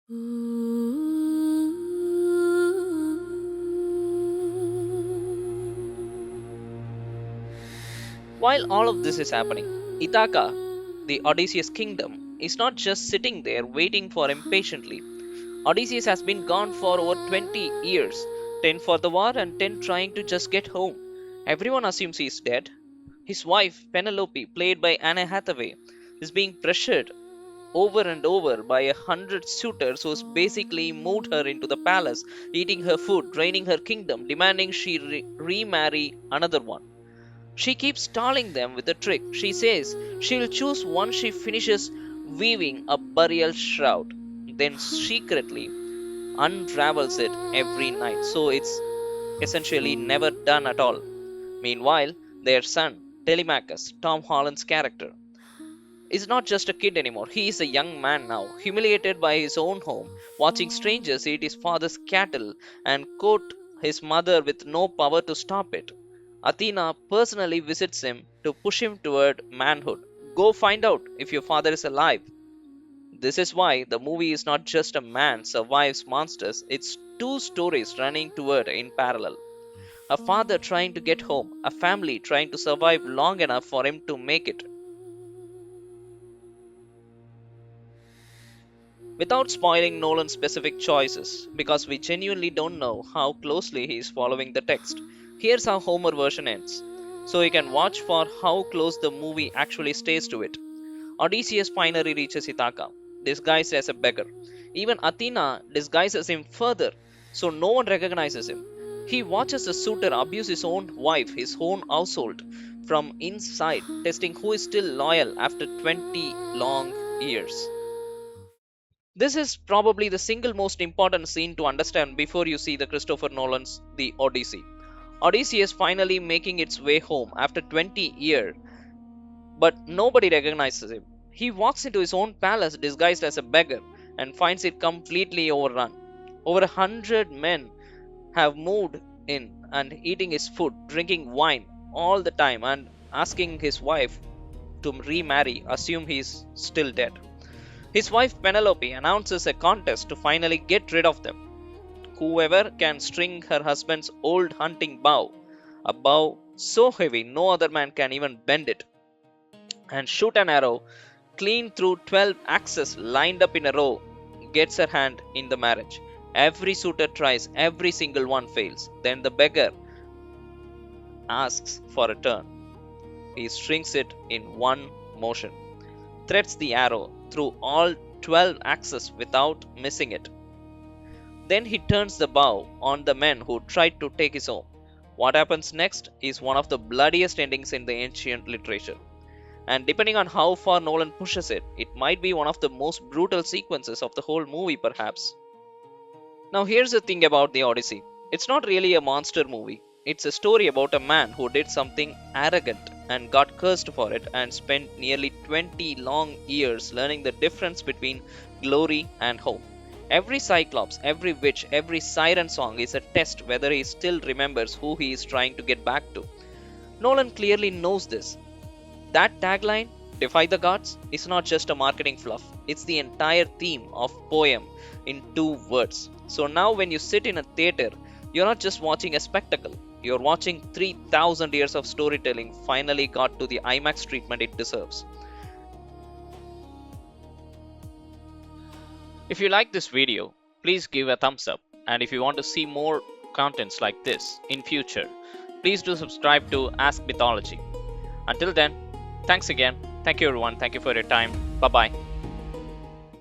While all of this is happening, Ithaca, the Odysseus kingdom, is not just sitting there waiting for him patiently. Odysseus has been gone for over 20 years, 10 for the war and 10 trying to just get home. Everyone assumes he is dead. His wife, Penelope, played by Anne Hathaway, is being pressured over and over by 100 suitors who basically moved her into the palace, eating her food, draining her kingdom, demanding she remarry another one. She keeps stalling them with a trick. She says she'll choose once she finishes weaving a burial shroud, then secretly unravels it every night, so it's essentially never done at all. Meanwhile, their son, Telemachus, Tom Holland's character, is not just a kid anymore. He is a young man now, humiliated by his own home, watching strangers eat his father's cattle and quote his mother with no power to stop it. Athena personally visits him to push him toward manhood. Go find out if your father is alive. This is why the movie is not just a man survives monsters, it's two stories running toward in parallel. A father trying to get home, a family trying to survive long enough for him to make it. Without spoiling Nolan's specific choices, because we genuinely don't know how closely he is following the text, here's how Homer version ends, so you can watch for how close the movie actually stays to it. Odysseus finally reaches Ithaca, disguised as a beggar. Even Athena disguises him further, so no one recognizes him. He watches the suitor abuse his own wife, his own household, from inside, testing who is still loyal after 20 long years. This is probably the single most important scene to understand before you see the Christopher Nolan's The Odyssey. Odysseus finally making its way home after 20 years, but nobody recognizes him. He walks into his own palace disguised as a beggar and finds it completely overrun. Over 100 men have moved in and eating his food, drinking wine all the time, and asking his wife to remarry, assume he's still dead. His wife Penelope announces a contest to finally get rid of them. Whoever can string her husband's old hunting bow, a bow so heavy no other man can even bend it, and shoot an arrow clean through 12 axes lined up in a row, gets her hand in the marriage. Every suitor tries, every single one fails. Then the beggar asks for a turn. He strings it in one motion, threads the arrow through all 12 axes without missing it. Then he turns the bow on the men who tried to take his home. What happens next is one of the bloodiest endings in the ancient literature. And depending on how far Nolan pushes it, it might be one of the most brutal sequences of the whole movie, perhaps. Now, here's the thing about the Odyssey, it's not really a monster movie. It's a story about a man who did something arrogant and got cursed for it and spent nearly 20 long years learning the difference between glory and hope. Every cyclops, every witch, every siren song is a test whether he still remembers who he is trying to get back to. Nolan clearly knows this. That tagline, Defy the Gods, is not just a marketing fluff, it's the entire theme of poem in 2 words. So now when you sit in a theater, you're not just watching a spectacle, you're watching 3000 years of storytelling finally got to the IMAX treatment it deserves. If you like this video, please give a thumbs up, and if you want to see more contents like this in future, please do subscribe to Ask Mythology. Until then, thanks again. Thank you everyone. Thank you for your time. Bye bye.